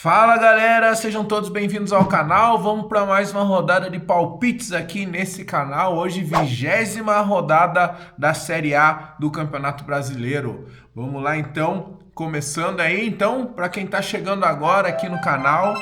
Fala galera, sejam todos bem-vindos ao canal. Vamos para mais uma rodada de palpites aqui nesse canal. Hoje, 20ª rodada da Série A do Campeonato Brasileiro. Vamos lá então, começando aí. Então, para quem está chegando agora aqui no canal,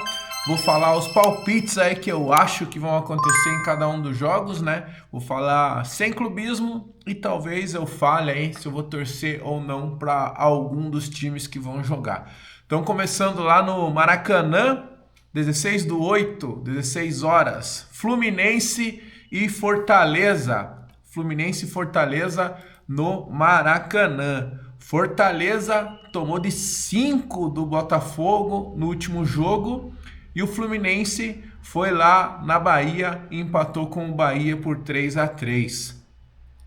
vou falar os palpites aí que eu acho que vão acontecer em cada um dos jogos, né? Vou falar sem clubismo e talvez eu fale aí se eu vou torcer ou não para algum dos times que vão jogar. Então, começando lá no Maracanã, 16/8, 16 horas, Fluminense e Fortaleza. Fluminense e Fortaleza no Maracanã. Fortaleza tomou de 5 do Botafogo no último jogo e o Fluminense foi lá na Bahia e empatou com o Bahia por 3-3.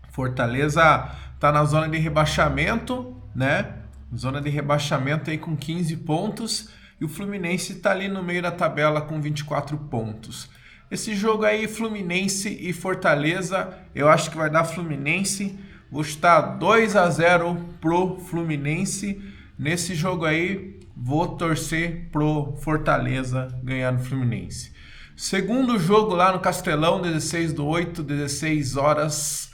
Fortaleza está na zona de rebaixamento, né? Zona de rebaixamento aí com 15 pontos e o Fluminense está ali no meio da tabela com 24 pontos. Esse jogo aí, Fluminense e Fortaleza, eu acho que vai dar Fluminense. Vou estar 2-0 pro Fluminense. Nesse jogo aí, vou torcer pro Fortaleza ganhar no Fluminense. Segundo jogo lá no Castelão, 16/8, 16 horas,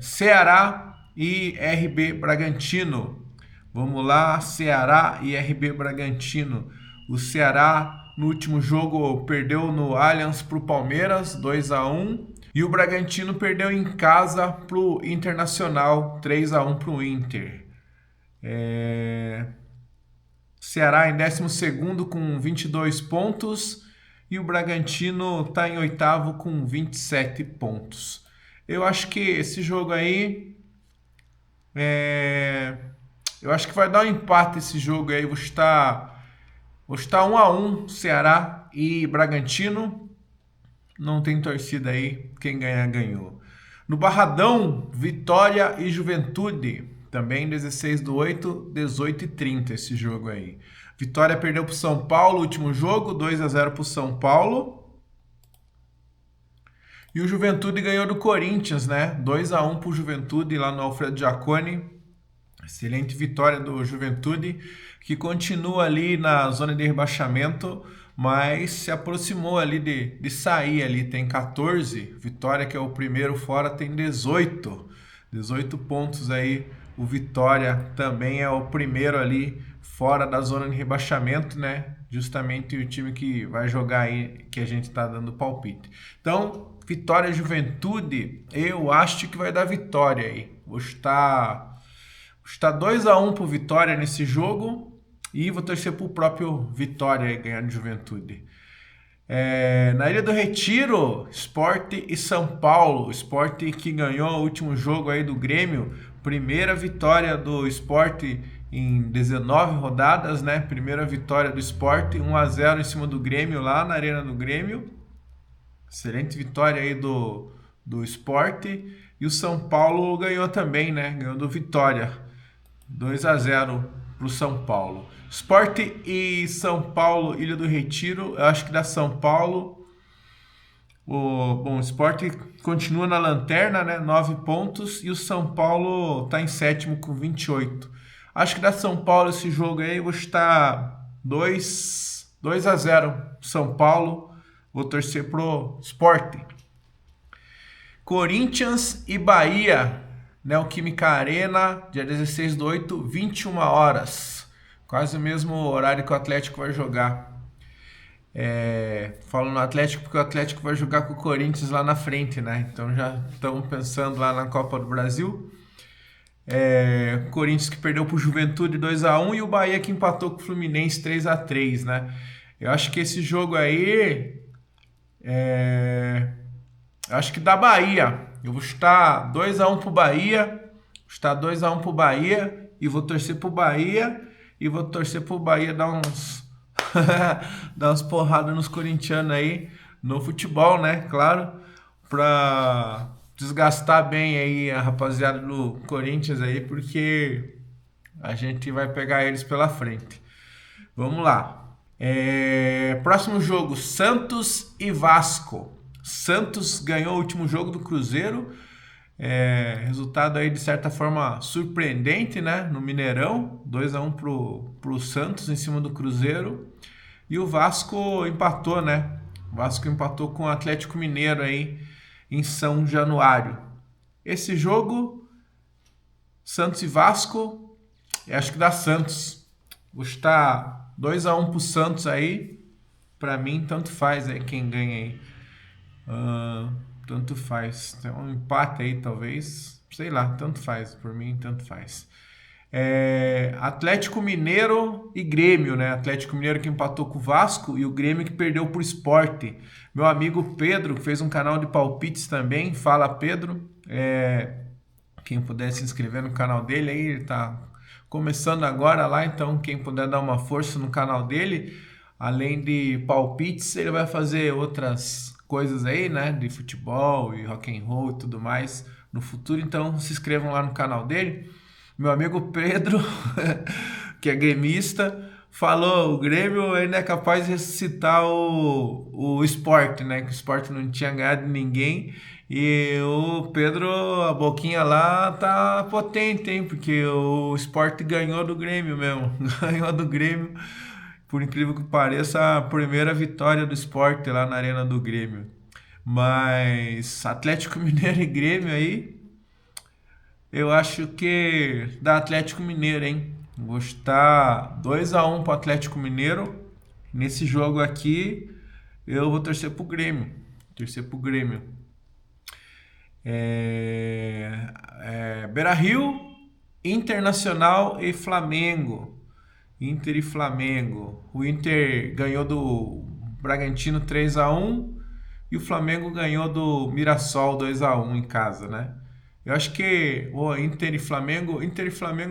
Ceará e RB Bragantino. Vamos lá, Ceará e RB Bragantino. O Ceará no último jogo perdeu no Allianz para o Palmeiras, 2-1. E o Bragantino perdeu em casa para o Internacional, 3-1 para o Inter. Ceará em 12º com 22 pontos. E o Bragantino está em 8º com 27 pontos. Eu acho que esse jogo aí... Eu acho que vai dar um empate esse jogo aí. Vou estar 1-1, Ceará e Bragantino. Não tem torcida aí. Quem ganhar, ganhou. No Barradão, Vitória e Juventude. Também 16/8, 18h30 esse jogo aí. Vitória perdeu para o São Paulo, último jogo, 2-0 para o São Paulo. E o Juventude ganhou do Corinthians, né? 2-1 para o Juventude lá no Alfredo Jaconi. Excelente vitória do Juventude, que continua ali na zona de rebaixamento, mas se aproximou ali de sair ali. Tem 14, Vitória que é o primeiro fora tem 18 pontos aí. O Vitória também é o primeiro ali fora da zona de rebaixamento, né? Justamente o time que vai jogar aí, que a gente tá dando palpite. Então, Vitória e Juventude, eu acho que vai dar Vitória aí. Vou estar 2-1 pro Vitória nesse jogo e vou torcer pro próprio Vitória aí ganhar de Juventude. Na Ilha do Retiro, Sport e São Paulo. Sport que ganhou o último jogo aí do Grêmio. Primeira vitória do Sport em 19 rodadas, né? Primeira vitória do Sport, 1-0 em cima do Grêmio lá na Arena do Grêmio. Excelente vitória aí do Sport. E o São Paulo ganhou também, né? Ganhou do Vitória. 2-0 para o São Paulo. Sport e São Paulo, Ilha do Retiro. Eu acho que dá São Paulo. O Sport continua na lanterna, né? 9 pontos. E o São Paulo está em 7º com 28. Acho que dá São Paulo esse jogo aí. Eu vou estar 2-0 São Paulo. Vou torcer pro Sport. Corinthians e Bahia. Neoquímica Arena, dia 16/8, 21 horas. Quase o mesmo horário que o Atlético vai jogar. Falo no Atlético porque o Atlético vai jogar com o Corinthians lá na frente, né? Então já estamos pensando lá na Copa do Brasil. Corinthians que perdeu para o Juventude 2-1 e o Bahia que empatou com o Fluminense 3-3, né? Eu acho que esse jogo aí... acho que dá Bahia. Eu vou estar 2-1 pro Bahia. E vou torcer pro Bahia. E vou torcer pro Bahia dar umas porradas nos corintianos aí. No futebol, né? Claro. Pra desgastar bem aí a rapaziada do Corinthians aí. Porque a gente vai pegar eles pela frente. Vamos lá. Próximo jogo. Santos e Vasco. Santos ganhou o último jogo do Cruzeiro Resultado aí de certa forma surpreendente, né? No Mineirão, 2-1 pro Santos em cima do Cruzeiro. E o Vasco empatou, né? O Vasco empatou com o Atlético Mineiro aí em São Januário. Esse jogo, Santos e Vasco, eu acho que dá Santos. Vou chutar 2-1 pro Santos aí. Pra mim, tanto faz aí quem ganha aí. Tanto faz. Tem um empate aí, talvez. Sei lá, tanto faz. Por mim, tanto faz. Atlético Mineiro e Grêmio, né? Atlético Mineiro que empatou com o Vasco e o Grêmio que perdeu pro Sport. Meu amigo Pedro, que fez um canal de palpites também. Fala, Pedro. Quem puder se inscrever no canal dele aí, ele tá começando agora lá, então quem puder dar uma força no canal dele, além de palpites, ele vai fazer outras coisas aí, né, de futebol e rock and roll e tudo mais no futuro, então se inscrevam lá no canal dele. Meu amigo Pedro, que é gremista, falou, o Grêmio ainda é capaz de ressuscitar o Sport, né, que o Sport não tinha ganhado de ninguém. E o Pedro, a boquinha lá tá potente, hein? Porque o Sport ganhou do Grêmio mesmo. Ganhou do Grêmio. Por incrível que pareça, a primeira vitória do Sport lá na Arena do Grêmio. Mas Atlético Mineiro e Grêmio aí, eu acho que dá Atlético Mineiro, hein? Vou estar 2-1 pro Atlético Mineiro. Nesse jogo aqui, eu vou torcer pro Grêmio. Torcer pro Grêmio. Beira-Rio, Internacional e Flamengo. Inter e Flamengo. O Inter ganhou do Bragantino 3-1 e o Flamengo ganhou do Mirassol 2-1 em casa, né? Eu acho que o Inter e Flamengo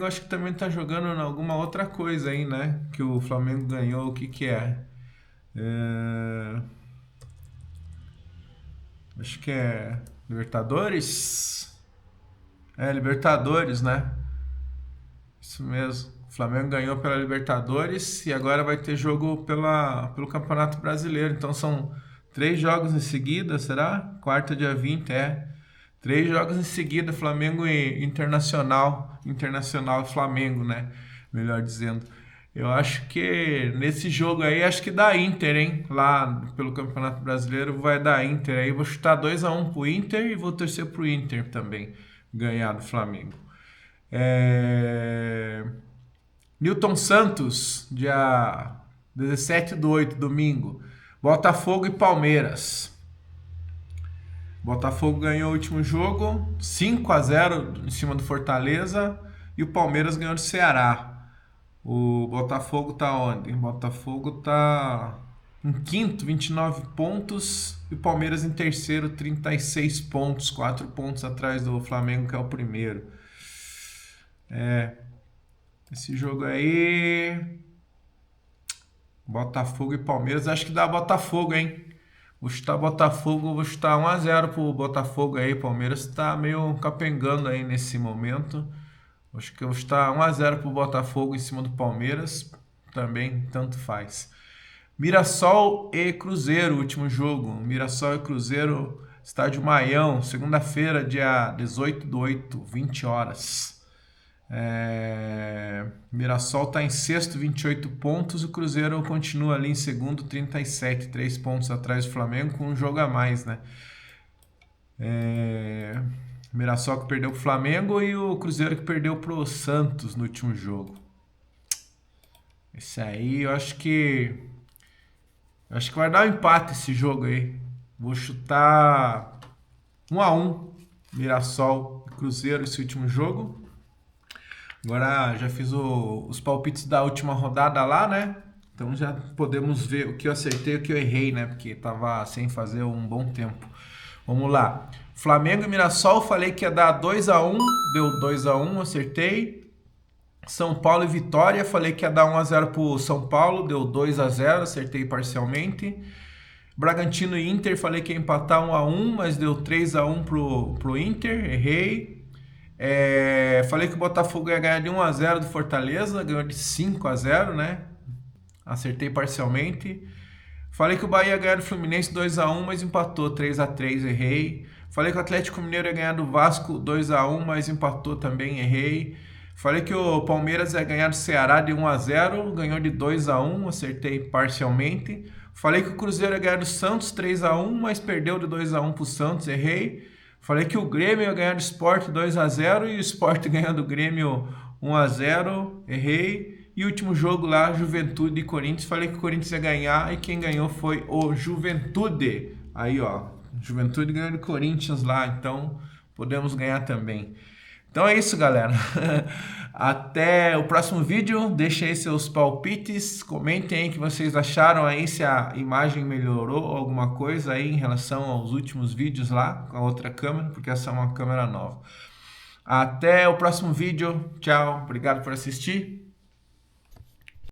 acho que também tá jogando em alguma outra coisa aí, né? Que o Flamengo ganhou, o que que é? Acho que é Libertadores? Libertadores, né? Isso mesmo. O Flamengo ganhou pela Libertadores e agora vai ter jogo pelo Campeonato Brasileiro. Então são 3 jogos em seguida, será? Quarta, dia 20, 3 jogos em seguida, Flamengo e Internacional. Internacional e Flamengo, né? Melhor dizendo. Eu acho que nesse jogo aí, acho que dá Inter, hein? Lá pelo Campeonato Brasileiro vai dar Inter aí. Vou chutar 2-1 pro Inter e vou torcer pro Inter também ganhar do Flamengo. Newton Santos, dia 17/8, domingo. Botafogo e Palmeiras. Botafogo ganhou o último jogo, 5-0 em cima do Fortaleza. E o Palmeiras ganhou do Ceará. O Botafogo tá onde? O Botafogo tá em quinto, 29 pontos. E o Palmeiras em terceiro, 36 pontos. 4 pontos atrás do Flamengo, que é o primeiro. Esse jogo aí... Botafogo e Palmeiras. Acho que dá Botafogo, hein? Vou chutar Botafogo. Vou chutar 1-0 pro Botafogo aí. Palmeiras tá meio capengando aí nesse momento. Acho que eu vou chutar 1-0 pro Botafogo em cima do Palmeiras. Também, tanto faz. Mirassol e Cruzeiro, último jogo. Mirassol e Cruzeiro, estádio Maião, segunda-feira, dia 18/8, 20 horas. Mirassol está em sexto, 28 pontos. O Cruzeiro continua ali em segundo, 37, 3 pontos atrás do Flamengo, com um jogo a mais, né? Mirassol que perdeu pro Flamengo e o Cruzeiro que perdeu pro Santos no último jogo. Esse aí eu acho que vai dar um empate esse jogo aí. Vou chutar 1-1 Mirassol e Cruzeiro esse último jogo. Agora já fiz os palpites da última rodada lá, né? Então já podemos ver o que eu acertei e o que eu errei, né? Porque tava sem fazer um bom tempo. Vamos lá. Flamengo e Mirassol, falei que ia dar 2-1, deu 2-1, acertei. São Paulo e Vitória, falei que ia dar 1-0 pro São Paulo, deu 2-0, acertei parcialmente. Bragantino e Inter, falei que ia empatar 1-1, mas deu 3-1 pro Inter, errei. Falei que o Botafogo ia ganhar de 1-0 do Fortaleza, ganhou de 5-0, né? Acertei parcialmente. Falei que o Bahia ia ganhar do Fluminense 2-1, mas empatou 3-3, errei. Falei que o Atlético Mineiro ia ganhar do Vasco 2-1, mas empatou também, errei. Falei que o Palmeiras ia ganhar do Ceará de 1-0, ganhou de 2-1, acertei parcialmente. Falei que o Cruzeiro ia ganhar do Santos 3-1, mas perdeu de 2-1 pro Santos, errei. Falei que o Grêmio ia ganhar do Sport 2-0 e o Sport ganhou do Grêmio 1-0, errei. E o último jogo lá, Juventude e Corinthians, falei que o Corinthians ia ganhar e quem ganhou foi o Juventude. Aí, ó, Juventude ganhou do Corinthians lá, então podemos ganhar também. Então é isso, galera. Até o próximo vídeo. Deixem aí seus palpites. Comentem aí o que vocês acharam aí, se a imagem melhorou alguma coisa aí em relação aos últimos vídeos lá com a outra câmera, porque essa é uma câmera nova. Até o próximo vídeo. Tchau. Obrigado por assistir.